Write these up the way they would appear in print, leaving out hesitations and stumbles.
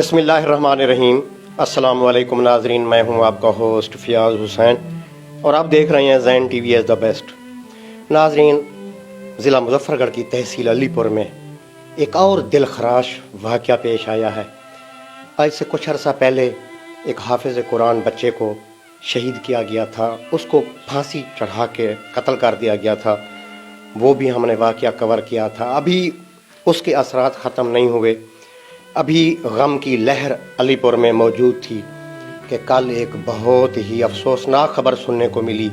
बिस्मिल्लाहिर्रहमानिर्रहीम। अस्सलाम वालेकुम नाजरीन, मैं हूं आपका होस्ट फ़ियाज़ हुसैन और आप देख रहे हैं ज़ैन टीवी एज़ द बेस्ट। नाजरीन, ज़िला मुज़फ़्फ़रगढ़ की तहसील अलीपुर में एक और दिलखराश वाक़या पेश आया है। आज से कुछ अर्सा पहले एक हाफ़िज़ कुरान बच्चे को शहीद किया गया था, उसको फांसी चढ़ा के कत्ल कर दिया गया था। वो भी हमने वाक़या कवर किया था। अभी उसके असरात ख़त्म नहीं हुए। अभी गम की लहर अलीपुर में मौजूद थी कि कल एक बहुत ही अफसोसनाक खबर सुनने को मिली।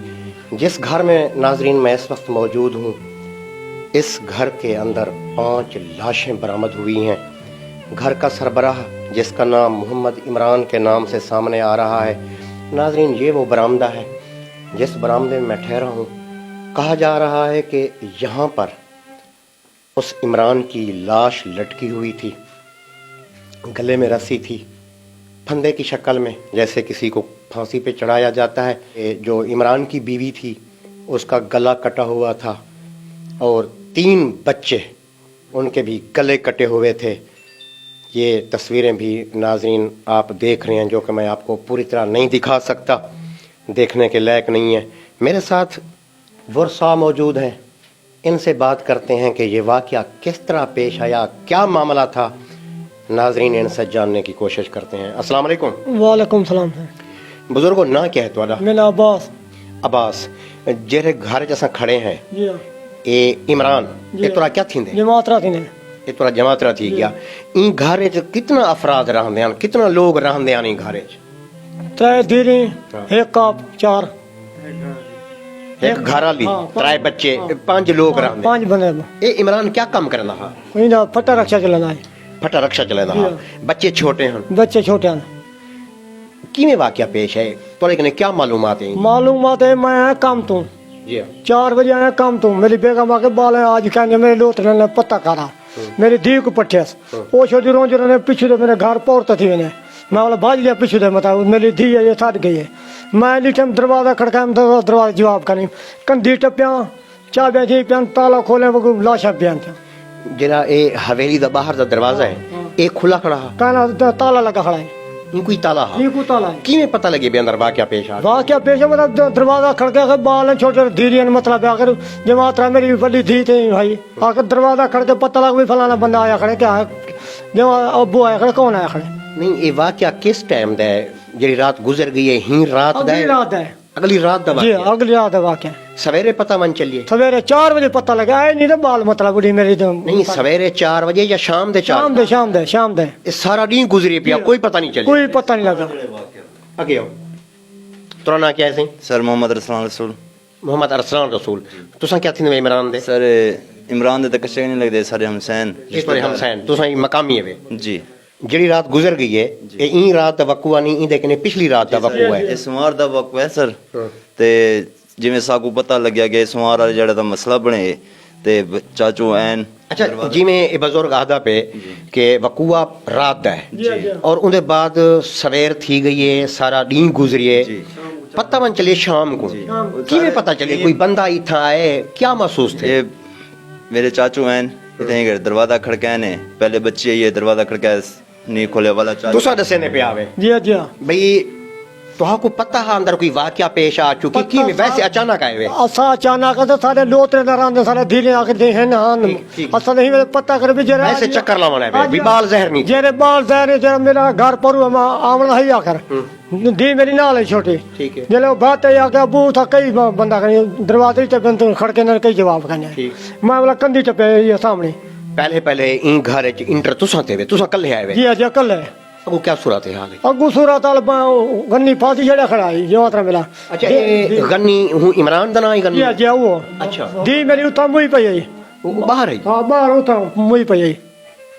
जिस घर में नाजरीन मैं इस वक्त मौजूद हूँ, इस घर के अंदर 5 लाशें बरामद हुई हैं। घर का सरबराह जिसका नाम मोहम्मद इमरान के नाम से सामने आ रहा है। नाजरीन, ये वो बरामदा है जिस बरामदे में मैं ठहरा हूँ। कहा जा रहा है कि यहाँ पर उस इमरान की लाश लटकी हुई थी, गले में रस्सी थी, फंदे की शक्ल में, जैसे किसी को फांसी पे चढ़ाया जाता है। जो इमरान की बीवी थी उसका गला कटा हुआ था और 3 बच्चे उनके भी गले कटे हुए थे। ये तस्वीरें भी नाजरीन आप देख रहे हैं, जो कि मैं आपको पूरी तरह नहीं दिखा सकता, देखने के लायक नहीं है। मेरे साथ वर्षा मौजूद हैं, इनसे बात करते हैं कि ये वाक़या किस तरह पेश आया, क्या मामला था। नाजरीन, इनसे जानने की कोशिश करते हैं। अस्सलाम वालेकुम। वालेकुम सलाम। बुजुर्गो, ना क्या है तुम्हारा? मेरा अब्बास। अब्बास, जेरे घर जैसा खड़े हैं जी ए इमरान, ये तोरा क्या थींदे? जमात रहा थी ने ये तोरा जमात रहा थी क्या? ई घरे च कितना अफराद रहंदे हैं, कितना लोग रहंदे हैं ई घरे च? 3 धीरे, 1 काप 4, एक घर वाली, 3 बच्चे, 5 लोग रहंदे। 5 बंदे। ए इमरान क्या काम करना है? इना फटा रक्षा चलना है। फटा रक्षा चलेदा है। बच्चे छोटे हैं, बच्चे छोटे हैं। किवें वाक़या पेश है? तोरे कने क्या मालूमात है? मालूमात है, मैं आया काम तो जी 4 बजे आया काम तो। मेरी बेगम आके बाल है आज कहने मेरे लोतरे ने पत्ता करा मेरी दी को पट्टे ओ छोटी रोज ने पीछे मेरे घर पौरता थी मैंने मैं बोला भाज लिया पीछे दे मता मेरी दी है ये साथ गई है। मैं लिखम दरवाजा खड़काया, दरवाजा जवाब का नहीं, कंधी टप्पिया, चाबियां थी पियां, ताला खोले वो लाशा पियां था। जेड़ा ए हवेली दा बाहर दा दरवाजा है, ए खुला खड़ा है, कहना ताला लगा खड़ा है। कोई ताला है? ये को ताला है। किवें पता लगे भी अंदर वाक़या पेश आ? वाक़या पेश है, मतलब दरवाजा खड़का के बाल छोटे धीरे मतलब आकर जमात रहा मेरी बड़ी धी थी भाई, आकर दरवाजा खड़के पता लगा भी फलाना बंदा आया खड़े, क्या जमा अब्बू आया खड़े, कौन आया खड़े। नहीं, ये वाक़या किस टाइम दा है? जेड़ी रात गुजर गई है, ही रात दा है? अगली रात है। अगली रात दा जी वाक़या? अगली रात है वाक़या। सवेरे पता मन चलिए? सवेरे 4 बजे पता लगा है, नहीं तो बाल मतलब बुढ़ी मेरी तो नहीं, सवेरे 4 बजे या शाम दे 4? शाम दे ये सारा दिन गुजरी पिया, कोई पता नहीं चलिए? कोई पता नहीं लगा। आगे आओ। तोरा ना क्या है? सही सर मोहम्मद अरसलान रसूल। मोहम्मद अरसलान रसूल। तुसा क्या थी इमरान दे? सर इमरान दे तो कच्चे नहीं लगते, सारे हमसैन हमसैन। तुसा मकामी है वे? जी। ਜਿਹੜੀ ਰਾਤ ਗੁਜ਼ਰ ਗਈ ਹੈ, ਇਹ ਹੀ ਰਾਤ ਦਾ ਵਕੂਆ ਨਹੀਂ, ਇਹਦੇ ਕਨੇ ਪਿਛਲੀ ਰਾਤ ਦਾ ਵਕੂਆ ਹੈ? ਇਹ ਸੋਮਵਾਰ ਦਾ ਵਕੂਆ ਹੈ ਸਰ। ਤੇ ਜਿਵੇਂ ਸਾਕੂ ਪਤਾ ਲੱਗਿਆ ਕਿ ਸੋਮਵਾਰ ਵਾਲਾ ਜਿਹੜਾ ਦਾ ਮਸਲਾ ਬਣੇ ਤੇ ਚਾਚੂ ਐਨ अच्छा, जिमें ये बुजुर्ग आदा पे कि वकूआ रात दा है और उनके बाद सवेर थी गई है, सारा दिन गुजरी है, पता मन चलिए शाम को, किवें पता चलिए कोई बंदा इथा आए, क्या महसूस थे? मेरे चाचू एन इतने दरवाजा खड़काया ने, पहले बच्चे ये दरवाजा खड़काया नहीं खोले वाला चाचू दूसरा दसे ने पे आवे जी भाई तो को पता है अंदर कोई वाकया पेश आ चुकी कि वैसे अचानक आए वे? असा अचानक तो सारे लोतरे न रहंदे, सारे धीरे आके देखे ना असा नहीं मेरे पता कर भी जरा ऐसे चक्कर लावना है भी बाल जहर नहीं जेरे बाल जहर जरा मेरा घर पर आमना ही आकर दी मेरी नाल है छोटी। ठीक है। जले बात है आके अबू था कई बंदा करे दरवाजे ते बंद खड़के न कई जवाब करने मैं बोला कंधी टपे ये सामने पहले इन घर च इंटर तुसा थे वे, तुसा कल्ले आए वे? जी कल है। अगू क्या सूरत हाल है? अगू सूरत हाल गन्नी फांसी जड़ा खड़ा है जो मात्रा मिला। अच्छा, ये गन्नी हूं इमरान दा ना ही गन्नी? जी वो अच्छा, दी मेरी उता मुई पई है। वो बाहर है? हां बाहर उता मुई पई है।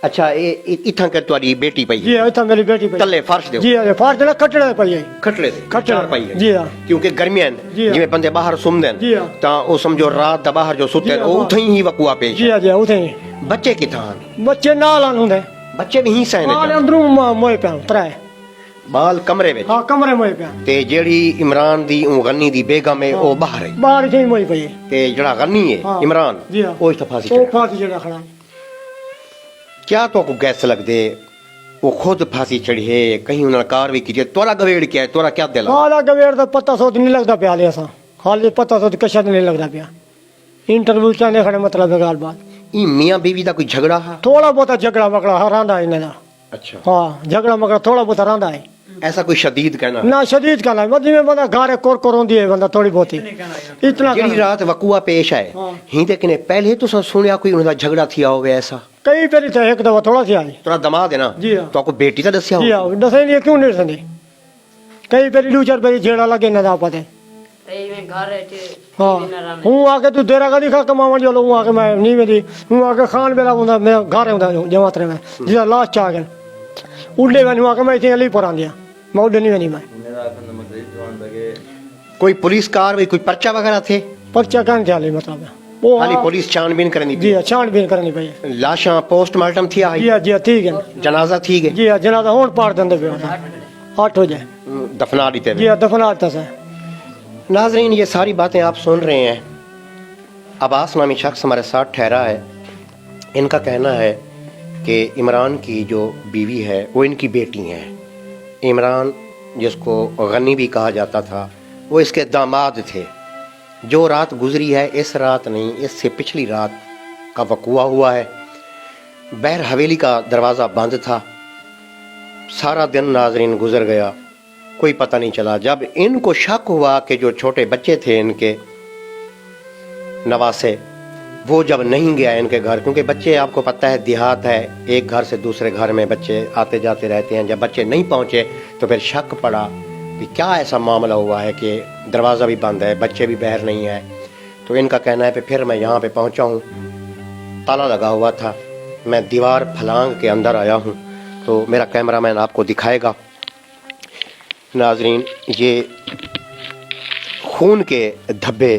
अच्छा, ये इथा कर तुम्हारी बेटी पई? जी इता मेरी बेटी पई तले फर्श दे? जी फर्श ना कटड़े पई है, खटले दे खटड़े पई है? जी क्योंकि गर्मियां जिवें बंदे बाहर सुमदे जी ता ओ समझो रात दा बाहर जो सुते ओ उथे ही वकूआ पेश। जी उथे बच्चे किथा? बच्चे नाल आंदे, बच्चे भी ही सहने बाल अंदरों मोए पे 3 बाल कमरे विच? हां कमरे मोए पे। ते जेड़ी इमरान दी गन्नी दी बेगम है ओ बाहर है? बाहर ही मोए पे। ते जेड़ा गन्नी है इमरान ओ इस फांसी ओ फांसी जड़ा खड़ा। क्या तो को गैस लग दे वो खुद फांसी चढ़ी है कहीं उन्होंने कार्रवाई की तोरा गवेड़ क्या है तोरा क्या दिला काला गवेड़ दा पता सोच नहीं लगदा पिया ले असा हाले पता सोच कशा नहीं लगदा पिया इंटरव्यू चाने खड़े मतलब है गल बात ई मियां बीवी दा कोई झगड़ा है थोड़ा बहुत झगड़ा मकड़ा हरांदा है इन्हें अच्छा हाँ झगड़ा मकड़ा थोड़ा बहुत हरांदा है ऐसा कोई शदीद कहना ना शदीद का ना मधी में बंदा गारे कोर होंदी है बंदा थोड़ी बहुत ही इतना जेड़ी रात वकुआ पेश आए हाँ। हिंदे किने पहले तो सुनया कोई उनका झगड़ा थिया होवे ऐसा कई पेरी थे एक दफा थोड़ा सी आई तोरा दमाद है ना जी हाँ। तो आपको बेटी तो दसिया जी हो हाँ दसे नहीं क्यों नहीं दसने कई पेरी दो चार पेरी झेड़ा लगे ना पते हाँ हूँ आके तू देरा का दिखा कमावन चलो हूँ आके मैं नहीं मेरी हूँ आके खान बेला हुंदा मैं घर हुंदा जमातरे में जिस लास्ट आ गए उड़े में आके मैं इतने अली पर आ गया मैं उड़े नहीं मैं कोई पुलिस कार्रवाई कोई पर्चा वगैरह थे पर्चा कहने थे हाली मतलब वो खाली पुलिस छानबीन करनी जी हाँ छानबीन करनी पई लाशा पोस्टमार्टम थिया जी हाँ ठीक है जनाजा थी गए जी हाँ जनाजा होन पार देंदे पे 8 हो जाए दफना दी जी हाँ दफना देता से नाजरीन ये सारी बातें आप सुन रहे हैं अब्बास नामी शख्स हमारे साथ ठहरा है इनका कहना है कि इमरान की जो बीवी है वो इनकी बेटी है इमरान जिसको गनी भी कहा जाता था वो इसके दामाद थे जो रात गुजरी है इस रात नहीं इससे पिछली रात का वक़ुआ हुआ है बहर हवेली का दरवाज़ा बंद था सारा दिन नाजरीन गुजर गया कोई पता नहीं चला जब इनको शक हुआ कि जो छोटे बच्चे थे इनके नवासे वो जब नहीं गया इनके घर क्योंकि बच्चे आपको पता है देहात है एक घर से दूसरे घर में बच्चे आते जाते रहते हैं जब बच्चे नहीं पहुंचे तो फिर शक पड़ा कि क्या ऐसा मामला हुआ है कि दरवाज़ा भी बंद है बच्चे भी बाहर नहीं आए तो इनका कहना है कि फिर मैं यहाँ पे पहुँचा हूँ ताला लगा हुआ था मैं दीवार फलांग के अंदर आया हूँ तो मेरा कैमरामैन आपको दिखाएगा नाजरीन ये खून के धब्बे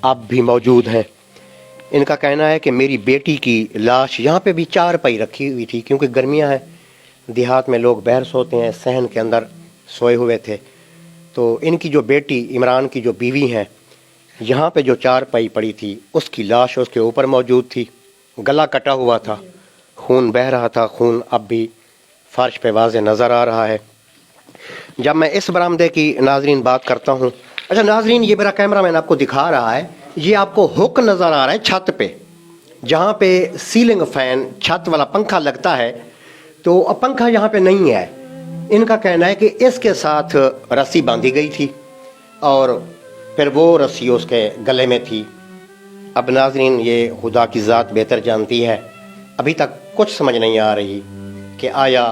अब भी मौजूद हैं इनका कहना है कि मेरी बेटी की लाश यहाँ पे भी 4 पाई रखी हुई थी क्योंकि गर्मियाँ हैं देहात में लोग बाहर सोते हैं सहन के अंदर सोए हुए थे तो इनकी जो बेटी इमरान की जो बीवी हैं यहाँ पे जो 4 पाई पड़ी थी उसकी लाश उसके ऊपर मौजूद थी गला कटा हुआ था खून बह रहा था खून अब भी फर्श पे वाज़े नज़र आ रहा है जब मैं इस बरामदे की नाजरीन बात करता हूँ अच्छा नाजरीन ये मेरा कैमरा मैन आपको दिखा रहा है ये आपको हुक नज़र आ रहा है छत पे जहाँ पे सीलिंग फैन छत वाला पंखा लगता है तो अब पंखा यहाँ पे नहीं है इनका कहना है कि इसके साथ रस्सी बांधी गई थी और फिर वो रस्सी उसके गले में थी अब नाजरीन ये खुदा की ज़ात बेहतर जानती है अभी तक कुछ समझ नहीं आ रही कि आया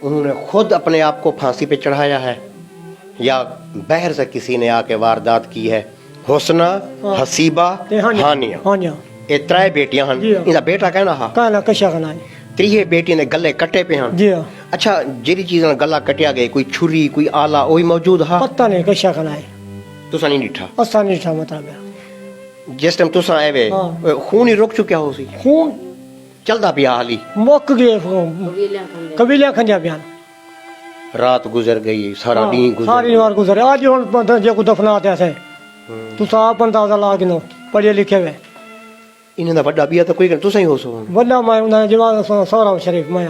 उन्होंने खुद अपने आप को फांसी पे चढ़ाया है या बाहर से किसी ने आके वारदात की है हुस्ना हसीबा हानिया ये 3 बेटियां हन इनका बेटा कहना हा कहना कशा कहना है 3 बेटी ने गले कटे पे हन जी हाँ अच्छा जेरी चीज ना गला कटिया गए कोई छुरी कोई आला वही मौजूद हा पता नहीं कशा कहना है तुसा नहीं डिठा असा नहीं था मतलब जिस टाइम तुसा आए खून ही रुक चुका हो सी खून चलदा पिया हाली मुक गए कबीलियां खंजा बयान रात गुजर गई सारा दिन गुजर सारी रात गुजर आज हुन जे को दफनाते से तू साहब अंदाजा ला के नो पढ़े लिखे हुए इन्हें दा बड़ा बिया तो कोई कर तुसा ही हो सो वड्डा मैं उन्हें जवान सौरा शरीफ मैं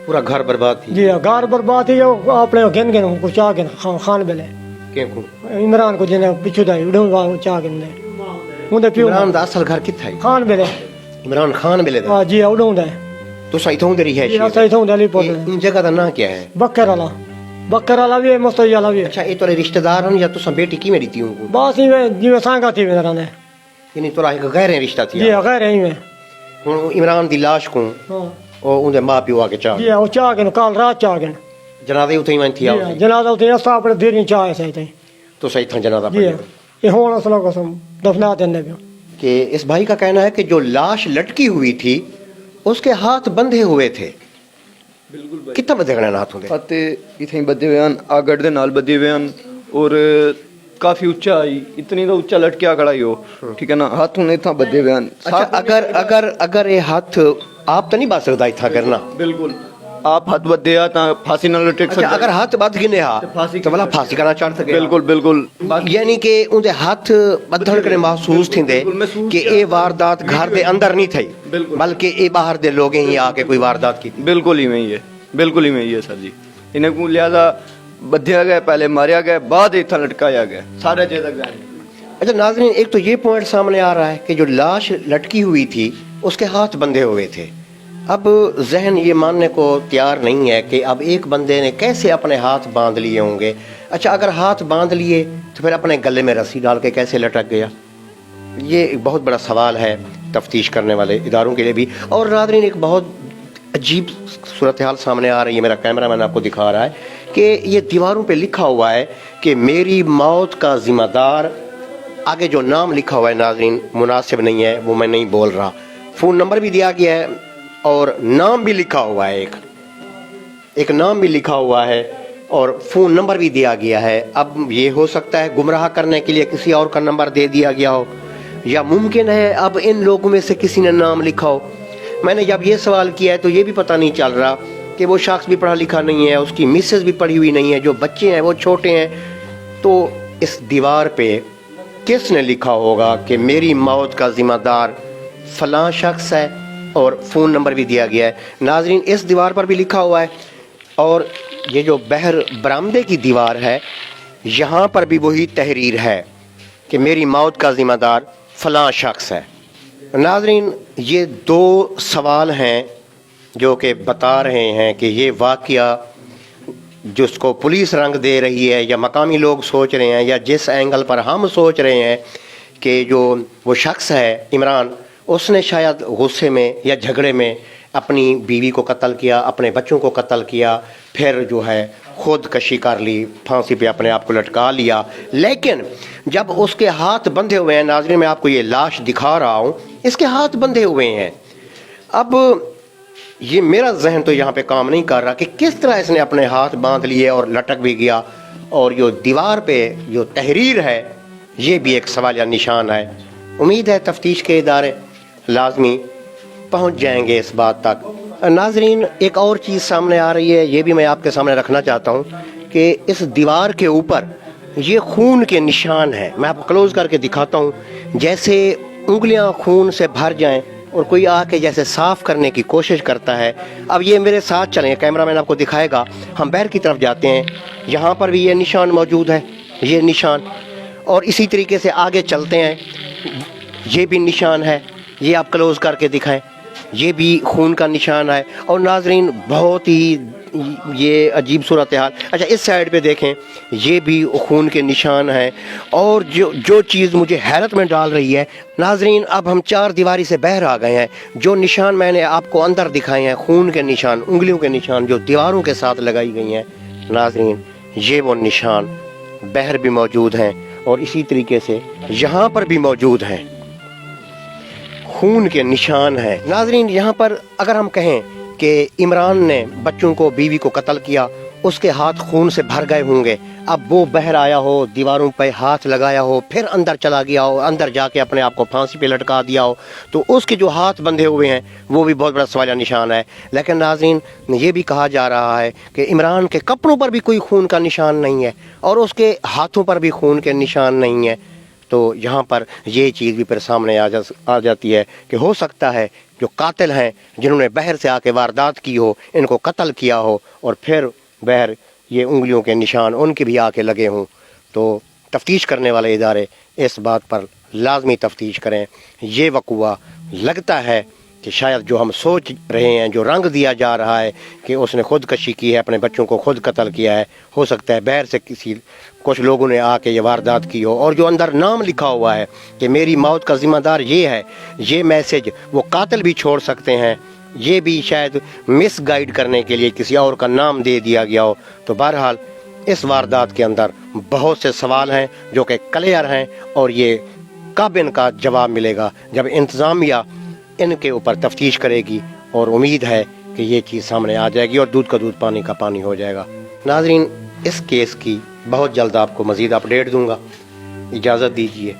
पूरा घर बर्बाद थी जी घर बर्बाद थी अपने गिन गिन कुछ आ गिन खान बेले के को इमरान को जिन्हें पिछू दाई उड़ो चा गिन ने उन्हें पियो इमरान दा असल घर किथे है खान बेले इमरान खान बेले दा हां जी उड़ो दे तुसा इथों दे रही है जी सही तो दिल्ली पर इन जगह दा ना क्या है बकर वाला भी मस्तई वाला भी अच्छा ये तोरे रिश्तेदार हन या तुसा बेटी की मेरी थी उनको बस ही में जी में सांगा थी मेरा ने यानी तोरा एक गैर रिश्ता थी जी गैर ही में हुन इमरान दी लाश को हां ओ उनदे मां पियो आके चाह जी वो चाह गिन काल रात चाह गिन जनादे उथे ही थी आओ जनाजा उते असा अपने देर नहीं चाह सही थे तो सही था जनादा जी ये होना सलो कसम दफना देने भी कि इस भाई का कहना है कि जो लाश लटकी हुई थी उसके हाथ बंधे हुए थे बिल्कुल कितना बधे गणे हाथ होंदे हत्थे इथे ही बधे हुए हैं आगड़ दे नाल बधे हुए हैं और काफी ऊंचा आई इतनी तो ऊंचा लटकिया खड़ा ही हो ठीक है ना हाथ उन्हें था बधे हुए हैं अच्छा अगर ये हाथ आप तो नहीं बात सकता था करना बिल्कुल आप हाथ बधे आ ता फांसी ना लटक अच्छा सकते अगर हाथ बध गिने हा तो भला फांसी करना चाह सके बिल्कुल बिल्कुल यानी कि उनके हाथ बधण करे महसूस थींदे कि ये वारदात घर दे अंदर नहीं थी बल्कि ये बाहर दे लोग ही आके कोई वारदात की बिल्कुल ही में ये ਬਿਲਕੁਲ ਇਵੇਂ ਹੀ ਹੈ ਸਰ ਜੀ। ਇਹਨਾਂ ਨੂੰ ਲਿਆਦਾ ਬੱਧਿਆ ਗਿਆ, ਪਹਿਲੇ ਮਾਰਿਆ ਗਿਆ, بعد इतना लटकाया गया, सारे चीज़ तक गए। अच्छा नाज़रीन, एक तो ये पॉइंट सामने आ रहा है कि जो लाश लटकी हुई थी उसके हाथ बंधे हुए थे। अब जहन ये मानने को तैयार नहीं है कि अब एक बंदे ने कैसे अपने हाथ बांध लिए होंगे। अच्छा, अगर हाथ बांध लिए तो फिर अपने गले में रस्सी डाल के कैसे लटक गया? ये एक बहुत बड़ा सवाल है तफ्तीश करने वाले इदारों के लिए भी। और नाज़रीन, एक बहुत अजीब सूरत हाल सामने आ रही है, मेरा कैमरा मैन आपको दिखा रहा है कि ये दीवारों पे लिखा हुआ है कि मेरी मौत का जिम्मेदार, आगे जो नाम लिखा हुआ है नाज़रीन मुनासिब नहीं है, वो मैं नहीं बोल रहा। फ़ोन नंबर भी दिया गया है और नाम भी लिखा हुआ है, एक नाम भी लिखा हुआ है और फ़ोन नंबर भी दिया गया है। अब ये हो सकता है गुमराह करने के लिए किसी और का नंबर दे दिया गया हो, या मुमकिन है अब इन लोगों में से किसी ने नाम लिखा हो। मैंने जब ये सवाल किया है तो ये भी पता नहीं चल रहा कि वो शख्स भी पढ़ा लिखा नहीं है, उसकी मिसेस भी पढ़ी हुई नहीं है, जो बच्चे हैं वो छोटे हैं। तो इस दीवार पे किसने लिखा होगा कि मेरी मौत का ज़िम्मेदार फ़लाँ शख्स है, और फ़ोन नंबर भी दिया गया है। नाज़रीन, इस दीवार पर भी लिखा हुआ है, और ये जो बहर बरामदे की दीवार है यहाँ पर भी वही तहरीर है कि मेरी मौत का ज़िम्मेदार फ़लाँ शख्स है। नाज़रीन, ये दो सवाल हैं जो कि बता रहे हैं कि ये वाक़या जिसको पुलिस रंग दे रही है, या मकामी लोग सोच रहे हैं, या जिस एंगल पर हम सोच रहे हैं कि जो वो शख्स है इमरान, उसने शायद गुस्से में या झगड़े में अपनी बीवी को कत्ल किया, अपने बच्चों को कत्ल किया, फिर जो है खुदकशी कर ली, फांसी पे अपने आप को लटका लिया। लेकिन जब उसके हाथ बंधे हुए हैं, नाज़रीन मैं आपको ये लाश दिखा रहा हूँ, इसके हाथ बंधे हुए हैं। अब ये मेरा जहन तो यहाँ पे काम नहीं कर रहा कि किस तरह इसने अपने हाथ बांध लिए और लटक भी गया, और जो दीवार पे जो तहरीर है ये भी एक सवाल या निशान है। उम्मीद है तफ्तीश के इदारे लाजमी पहुँच जाएंगे इस बात तक। नाजरीन, एक और चीज़ सामने आ रही है, ये भी मैं आपके सामने रखना चाहता हूँ कि इस दीवार के ऊपर ये खून के निशान हैं। मैं आपको क्लोज करके दिखाता हूँ, जैसे उंगलियाँ खून से भर जाएं और कोई आके जैसे साफ़ करने की कोशिश करता है। अब ये मेरे साथ चलें, कैमरा मैन आपको दिखाएगा। हम बैर की तरफ जाते हैं, यहाँ पर भी ये निशान मौजूद है, ये निशान, और इसी तरीके से आगे चलते हैं, ये भी निशान है, ये आप क्लोज करके दिखाएं, ये भी खून का निशान है। और नाजरीन, बहुत ही ये अजीब सूरत हाल। अच्छा, इस साइड पे देखें, ये भी खून के निशान हैं। और जो चीज़ मुझे हैरत में डाल रही है नाजरीन, अब हम चार दीवारी से बाहर आ गए हैं। जो निशान मैंने आपको अंदर दिखाए हैं, खून के निशान, उंगलियों के निशान जो दीवारों के साथ लगाई गई हैं, नाजरीन ये वो निशान बाहर भी मौजूद हैं, और इसी तरीके से यहाँ पर भी मौजूद हैं, खून के निशान हैं। नाजरीन, यहाँ पर अगर हम कहें कि इमरान ने बच्चों को, बीवी को कत्ल किया, उसके हाथ खून से भर गए होंगे, अब वो बाहर आया हो, दीवारों पे हाथ लगाया हो, फिर अंदर चला गया हो, अंदर जाके अपने आप को फांसी पे लटका दिया हो, तो उसके जो हाथ बंधे हुए हैं वो भी बहुत बड़ा सवालिया निशान है। लेकिन नाज़रीन, ये भी कहा जा रहा है कि इमरान के कपड़ों पर भी कोई खून का निशान नहीं है, और उसके हाथों पर भी खून के निशान नहीं है। तो यहाँ पर ये चीज़ भी फिर सामने आ जाती है कि हो सकता है जो कातिल हैं, जिन्होंने बाहर से आके वारदात की हो, इनको कत्ल किया हो, और फिर बाहर ये उंगलियों के निशान उनके भी आके लगे हों। तो तफ्तीश करने वाले इदारे इस बात पर लाजमी तफ्तीश करें। ये वक़ुआ लगता है कि शायद जो हम सोच रहे हैं, जो रंग दिया जा रहा है कि उसने खुदकशी की है, अपने बच्चों को खुद कत्ल किया है, हो सकता है बाहर से कुछ लोगों ने आके ये वारदात की हो। और जो अंदर नाम लिखा हुआ है कि मेरी मौत का ज़िम्मेदार ये है, ये मैसेज वो कातिल भी छोड़ सकते हैं, ये भी शायद मिस गाइड करने के लिए किसी और का नाम दे दिया गया हो। तो बहरहाल इस वारदात के अंदर बहुत से सवाल हैं जो कि क्लियर हैं, और ये कब इनका जवाब मिलेगा, जब इंतज़ामिया इनके ऊपर तफ्तीश करेगी, और उम्मीद है कि ये चीज़ सामने आ जाएगी और दूध का दूध पानी का पानी हो जाएगा। नाजरीन, इस केस की बहुत जल्द आपको मज़ीद अपडेट दूंगा। इजाज़त दीजिए।